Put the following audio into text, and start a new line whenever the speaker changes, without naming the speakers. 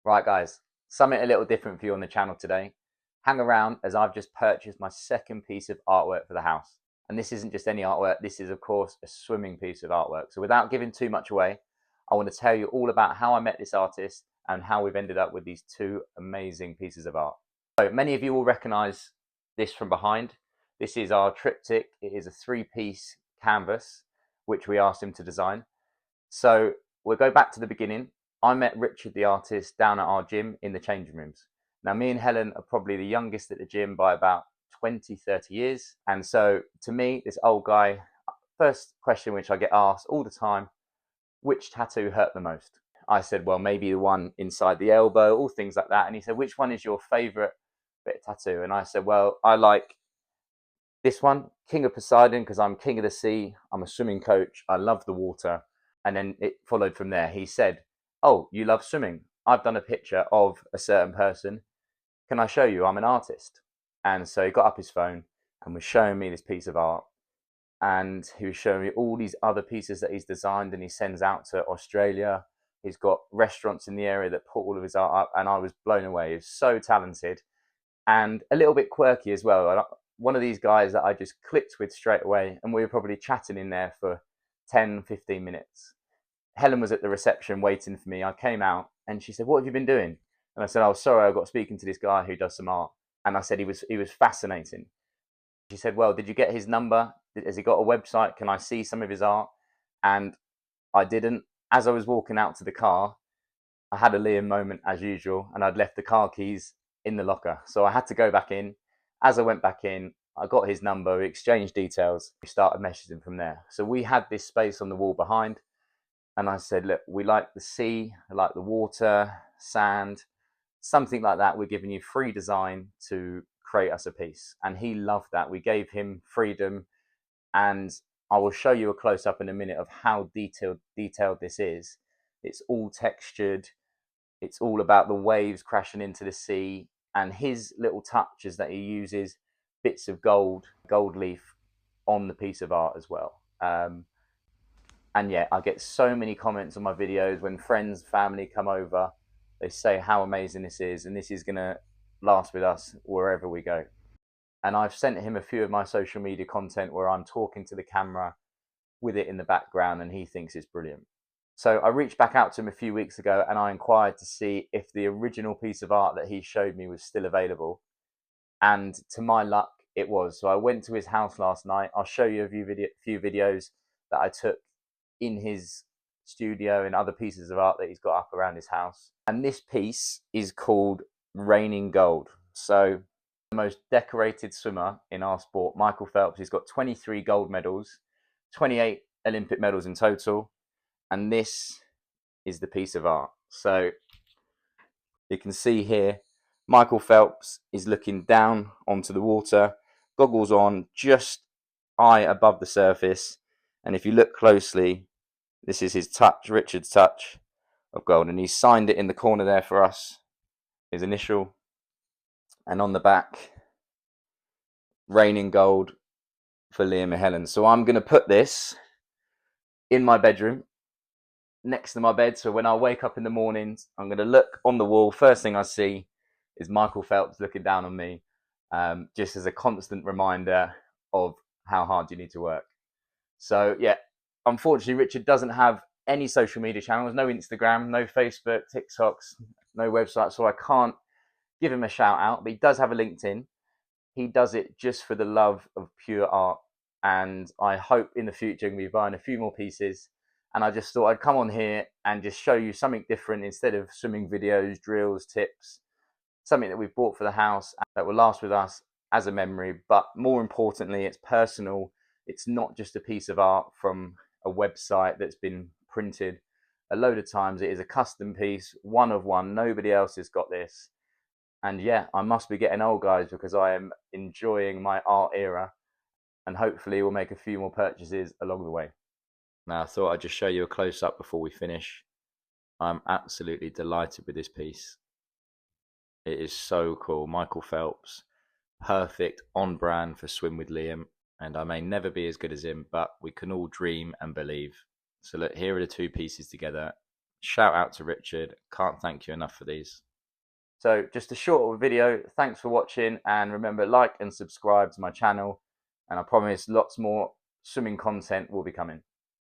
Right, guys, something a little different for you on the channel today. Hang around as I've just purchased my second piece of artwork for the house. And this isn't just any artwork, this is, of course, a swimming piece of artwork. So, without giving too much away, I want to tell you all about how I met this artist and how we've ended up with these two amazing pieces of art. So, many of you will recognize this from behind. This is our triptych, it is a three-piece canvas which we asked him to design. So, we'll go back to the beginning. I met Richard the artist down at our gym in the changing rooms. Now, me and Helen are probably the youngest at the gym by about 20, 30 years. And so, to me, this old guy, first question which I get asked all the time, which tattoo hurt the most? I said, well, maybe the one inside the elbow, all things like that. And he said, which one is your favorite bit of tattoo? And I said, well, I like this one, King of Poseidon, because I'm king of the sea. I'm a swimming coach. I love the water. And then it followed from there. He said, oh, you love swimming. I've done a picture of a certain person. Can I show you? I'm an artist. And so he got up his phone and was showing me this piece of art. And he was showing me all these other pieces that he's designed and he sends out to Australia. He's got restaurants in the area that put all of his art up. And I was blown away. He was so talented and a little bit quirky as well. One of these guys that I just clicked with straight away. And we were probably chatting in there for 10, 15 minutes. Helen was at the reception waiting for me. I came out and she said, what have you been doing? And I said, oh, sorry, I got speaking to this guy who does some art. And I said, he was fascinating. She said, well, did you get his number? Has he got a website? Can I see some of his art? And I didn't. As I was walking out to the car, I had a Liam moment as usual, and I'd left the car keys in the locker. So I had to go back in. As I went back in, I got his number, we exchanged details, we started messaging from there. So we had this space on the wall behind. And I said, look, we like the sea, I like the water, sand, something like that. We're giving you free design to create us a piece. And he loved that. We gave him freedom. And I will show you a close up in a minute of how detailed this is. It's all textured. It's all about the waves crashing into the sea. And his little touch is that he uses bits of gold leaf on the piece of art as well. And yeah, I get so many comments on my videos when friends, family come over. They say how amazing this is, and this is going to last with us wherever we go. And I've sent him a few of my social media content where I'm talking to the camera with it in the background, and he thinks it's brilliant. So I reached back out to him a few weeks ago and I inquired to see if the original piece of art that he showed me was still available. And to my luck, it was. So I went to his house last night. I'll show you a few videos that I took in his studio and other pieces of art that he's got up around his house. And this piece is called Raining Gold. So the most decorated swimmer in our sport, Michael Phelps, he's got 23 gold medals, 28 Olympic medals in total. And this is the piece of art. So you can see here, Michael Phelps is looking down onto the water, goggles on, just eye above the surface. And if you look closely, this is his touch, Richard's touch of gold. And he's signed it in the corner there for us, his initial. And on the back, Raining Gold for Liam and Helen. So I'm going to put this in my bedroom next to my bed. So when I wake up in the mornings, I'm going to look on the wall. First thing I see is Michael Phelps looking down on me, just as a constant reminder of how hard you need to work. So yeah, unfortunately, Richard doesn't have any social media channels, no Instagram, no Facebook, TikToks, no website. So I can't give him a shout out, but he does have a LinkedIn. He does it just for the love of pure art. And I hope in the future I'm going to be buying a few more pieces. And I just thought I'd come on here and just show you something different instead of swimming videos, drills, tips, something that we've bought for the house that will last with us as a memory. But more importantly, it's personal. It's not just a piece of art from a website that's been printed a load of times. It is a custom piece, one of one. Nobody else has got this. And yeah, I must be getting old, guys, because I am enjoying my art era. And hopefully we'll make a few more purchases along the way. Now, I thought I'd just show you a close-up before we finish. I'm absolutely delighted with this piece. It is so cool. Michael Phelps, perfect, on brand for Swim with Liam. And I may never be as good as him, but we can all dream and believe. So look, here are the two pieces together. Shout out to Richard. Can't thank you enough for these. So just a short video. Thanks for watching, and remember, like and subscribe to my channel, and I promise lots more swimming content will be coming.